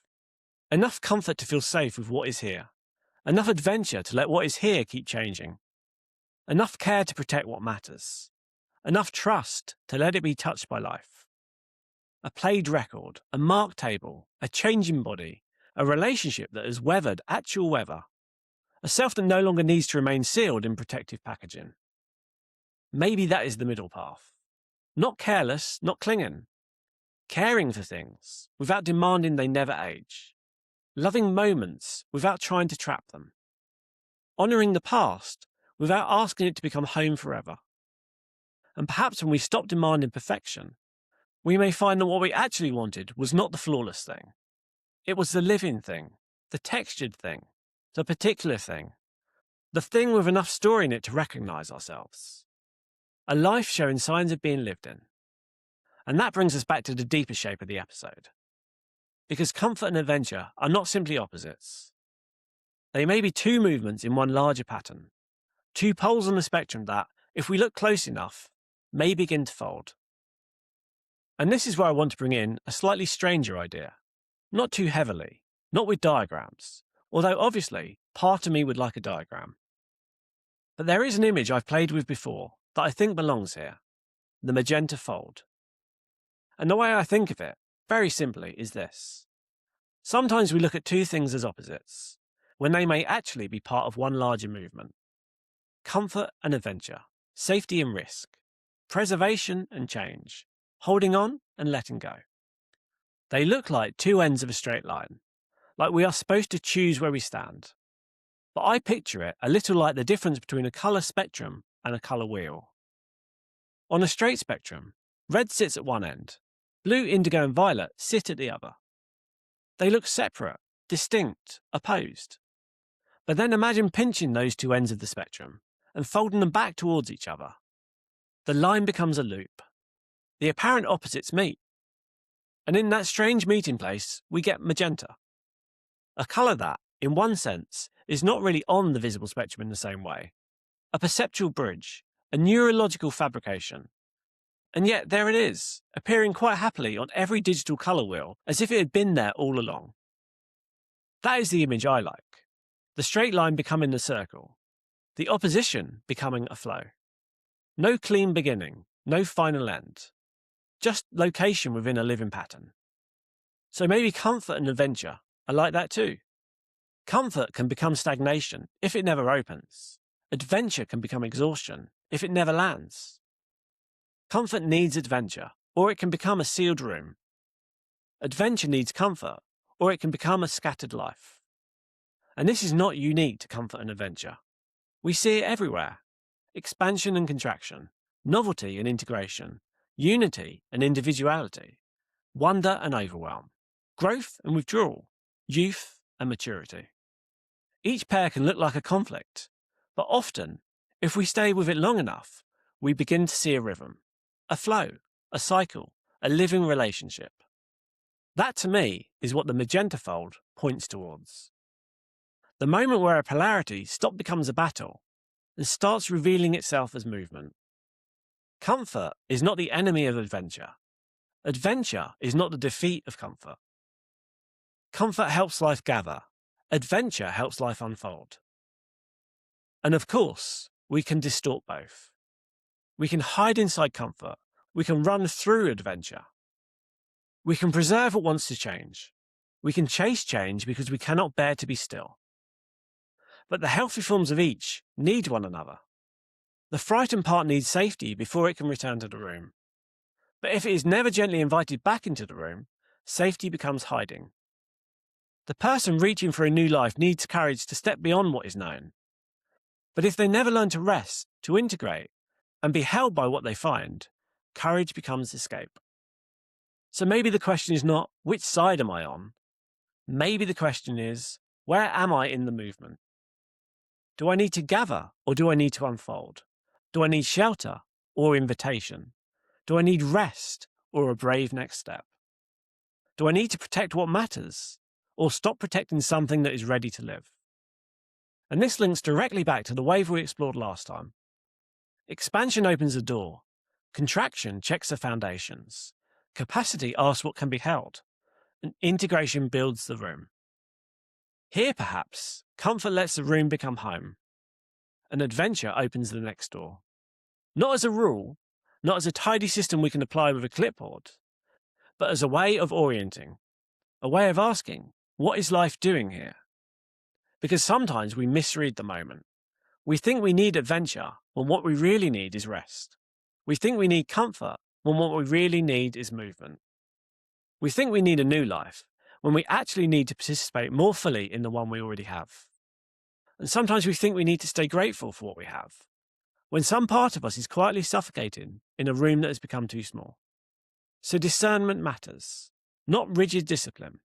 Enough comfort to feel safe with what is here. Enough adventure to let what is here keep changing. Enough care to protect what matters. Enough trust to let it be touched by life. A played record, a marked table, a changing body, a relationship that has weathered actual weather. A self that no longer needs to remain sealed in protective packaging. Maybe that is the middle path. Not careless, not clinging. Caring for things without demanding they never age. Loving moments without trying to trap them. Honouring the past without asking it to become home forever. And perhaps when we stop demanding perfection, we may find that what we actually wanted was not the flawless thing. It was the living thing, the textured thing, the particular thing, the thing with enough story in it to recognise ourselves. A life showing signs of being lived in. And that brings us back to the deeper shape of the episode. Because comfort and adventure are not simply opposites. They may be two movements in one larger pattern, two poles on the spectrum that, if we look close enough, may begin to fold. And this is where I want to bring in a slightly stranger idea. Not too heavily, not with diagrams, although obviously part of me would like a diagram. But there is an image I've played with before that I think belongs here, the Magenta Fold. And the way I think of it, very simply, is this. Sometimes we look at two things as opposites, when they may actually be part of one larger movement. Comfort and adventure, safety and risk, preservation and change, holding on and letting go. They look like two ends of a straight line, like we are supposed to choose where we stand. But I picture it a little like the difference between a colour spectrum and a colour wheel. On a straight spectrum, red sits at one end, blue, indigo and violet sit at the other. They look separate, distinct, opposed. But then imagine pinching those two ends of the spectrum and folding them back towards each other. The line becomes a loop. The apparent opposites meet. And in that strange meeting place, we get magenta. A colour that, in one sense, is not really on the visible spectrum in the same way. A perceptual bridge, a neurological fabrication. And yet there it is, appearing quite happily on every digital colour wheel, as if it had been there all along. That is the image I like. The straight line becoming the circle. The opposition becoming a flow. No clean beginning, no final end. Just location within a living pattern. So maybe comfort and adventure are like that too. Comfort can become stagnation if it never opens. Adventure can become exhaustion if it never lands. Comfort needs adventure, or it can become a sealed room. Adventure needs comfort, or it can become a scattered life. And this is not unique to comfort and adventure. We see it everywhere. Expansion and contraction, novelty and integration, unity and individuality, wonder and overwhelm, growth and withdrawal, youth and maturity. Each pair can look like a conflict, but often, if we stay with it long enough, we begin to see a rhythm, a flow, a cycle, a living relationship. That, to me, is what the Magenta Fold points towards. The moment where a polarity becomes a battle and starts revealing itself as movement. Comfort is not the enemy of adventure. Adventure is not the defeat of comfort. Comfort helps life gather. Adventure helps life unfold. And of course, we can distort both. We can hide inside comfort. We can run through adventure. We can preserve what wants to change. We can chase change because we cannot bear to be still. But the healthy forms of each need one another. The frightened part needs safety before it can return to the room. But if it is never gently invited back into the room, safety becomes hiding. The person reaching for a new life needs courage to step beyond what is known. But if they never learn to rest, to integrate, and be held by what they find, courage becomes escape. So maybe the question is not, which side am I on? Maybe the question is, where am I in the movement? Do I need to gather, or do I need to unfold? Do I need shelter, or invitation? Do I need rest, or a brave next step? Do I need to protect what matters, or stop protecting something that is ready to live? And this links directly back to the wave we explored last time. Expansion opens the door. Contraction checks the foundations. Capacity asks what can be held. And integration builds the room. Here, perhaps, comfort lets the room become home. And adventure opens the next door. Not as a rule, not as a tidy system we can apply with a clipboard, but as a way of orienting, a way of asking, what is life doing here? Because sometimes we misread the moment. We think we need adventure when what we really need is rest. We think we need comfort when what we really need is movement. We think we need a new life when we actually need to participate more fully in the one we already have. And sometimes we think we need to stay grateful for what we have, when some part of us is quietly suffocating in a room that has become too small. So discernment matters, not rigid discipline,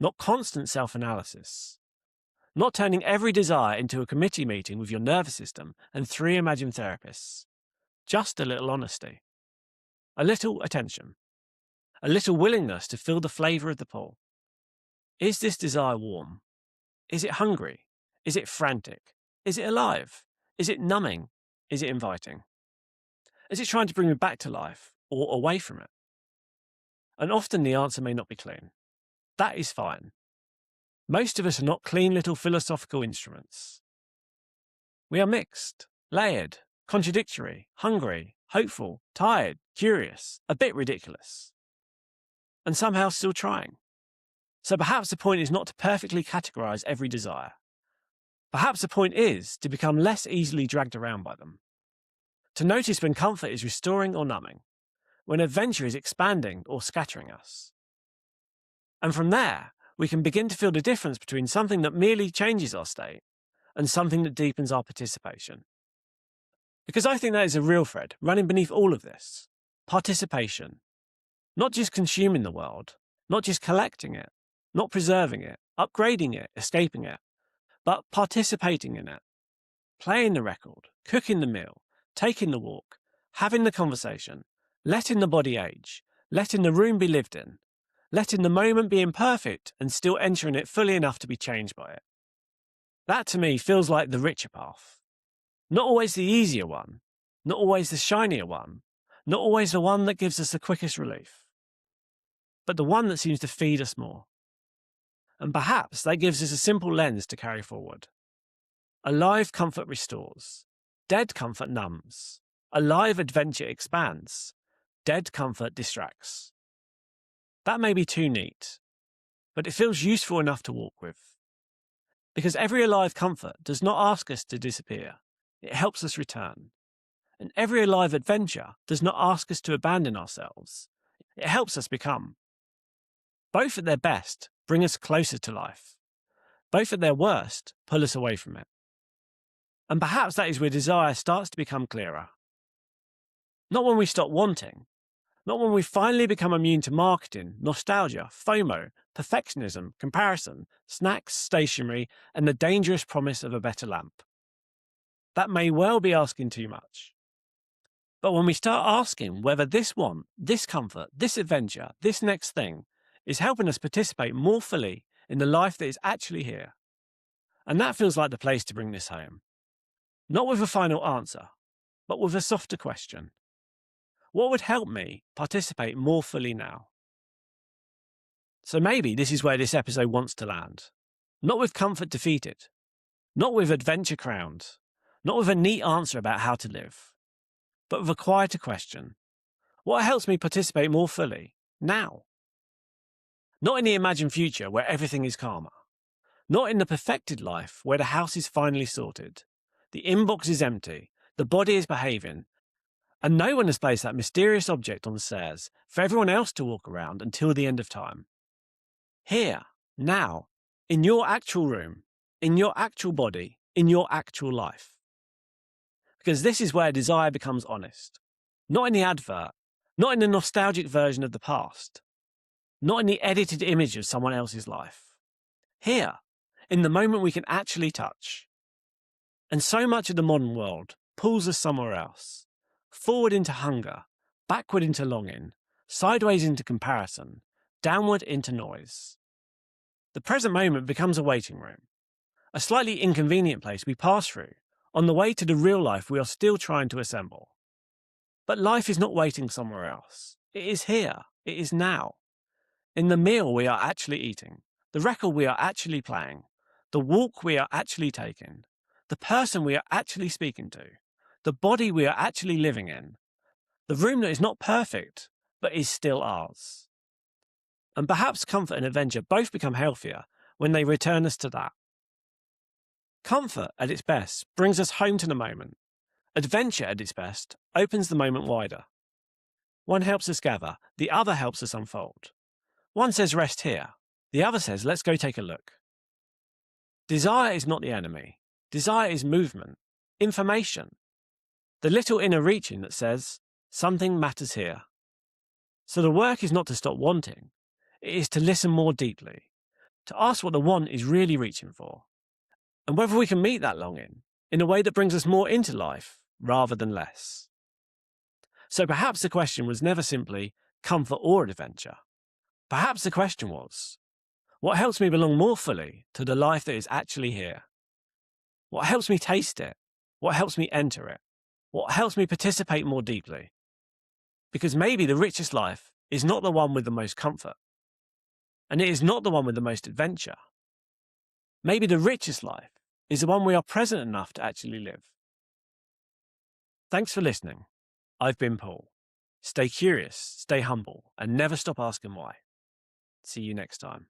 not constant self-analysis, not turning every desire into a committee meeting with your nervous system and 3 imagined therapists. Just a little honesty, a little attention, a little willingness to feel the flavour of the pull. Is this desire warm? Is it hungry? Is it frantic? Is it alive? Is it numbing? Is it inviting? Is it trying to bring me back to life or away from it? And often the answer may not be clean. That is fine. Most of us are not clean little philosophical instruments. We are mixed, layered, contradictory, hungry, hopeful, tired, curious, a bit ridiculous, and somehow still trying. So perhaps the point is not to perfectly categorize every desire. Perhaps the point is to become less easily dragged around by them. To notice when comfort is restoring or numbing, when adventure is expanding or scattering us. And from there, we can begin to feel the difference between something that merely changes our state and something that deepens our participation. Because I think that is a real thread running beneath all of this. Participation. Not just consuming the world, not just collecting it, not preserving it, upgrading it, escaping it, but participating in it. Playing the record, cooking the meal, taking the walk, having the conversation, letting the body age, letting the room be lived in, letting the moment be imperfect and still entering it fully enough to be changed by it. That to me feels like the richer path. Not always the easier one, not always the shinier one, not always the one that gives us the quickest relief, but the one that seems to feed us more. And perhaps that gives us a simple lens to carry forward. Alive comfort restores. Dead comfort numbs. Alive adventure expands. Dead comfort distracts. That may be too neat, but it feels useful enough to walk with. Because every alive comfort does not ask us to disappear. It helps us return. And every alive adventure does not ask us to abandon ourselves. It helps us become. Both at their best bring us closer to life. Both at their worst pull us away from it. And perhaps that is where desire starts to become clearer. Not when we stop wanting, not when we finally become immune to marketing, nostalgia, FOMO, perfectionism, comparison, snacks, stationery, and the dangerous promise of a better lamp. That may well be asking too much. But when we start asking whether this want, this comfort, this adventure, this next thing is helping us participate more fully in the life that is actually here. And that feels like the place to bring this home. Not with a final answer, but with a softer question. What would help me participate more fully now? So maybe this is where this episode wants to land. Not with comfort defeated, not with adventure crowned, not with a neat answer about how to live, but with a quieter question. What helps me participate more fully now? Not in the imagined future where everything is calmer. Not in the perfected life where the house is finally sorted, the inbox is empty, the body is behaving, and no one has placed that mysterious object on the stairs for everyone else to walk around until the end of time. Here, now, in your actual room, in your actual body, in your actual life. Because this is where desire becomes honest. Not in the advert, not in the nostalgic version of the past, not in the edited image of someone else's life. Here, in the moment we can actually touch. And so much of the modern world pulls us somewhere else. Forward into hunger, backward into longing, sideways into comparison, downward into noise. The present moment becomes a waiting room, a slightly inconvenient place we pass through on the way to the real life we are still trying to assemble. But life is not waiting somewhere else. It is here. It is now. In the meal we are actually eating, the record we are actually playing, the walk we are actually taking, the person we are actually speaking to, the body we are actually living in, the room that is not perfect, but is still ours. And perhaps comfort and adventure both become healthier when they return us to that. Comfort, at its best, brings us home to the moment. Adventure, at its best, opens the moment wider. One helps us gather, the other helps us unfold. One says rest here, the other says let's go take a look. Desire is not the enemy. Desire is movement, information. The little inner reaching that says, something matters here. So the work is not to stop wanting, it is to listen more deeply, to ask what the want is really reaching for, and whether we can meet that longing in a way that brings us more into life rather than less. So perhaps the question was never simply comfort or adventure. Perhaps the question was, what helps me belong more fully to the life that is actually here? What helps me taste it? What helps me enter it? What helps me participate more deeply? Because maybe the richest life is not the one with the most comfort, and it is not the one with the most adventure. Maybe the richest life is the one we are present enough to actually live. Thanks for listening. I've been Paul. Stay curious, stay humble, and never stop asking why. See you next time.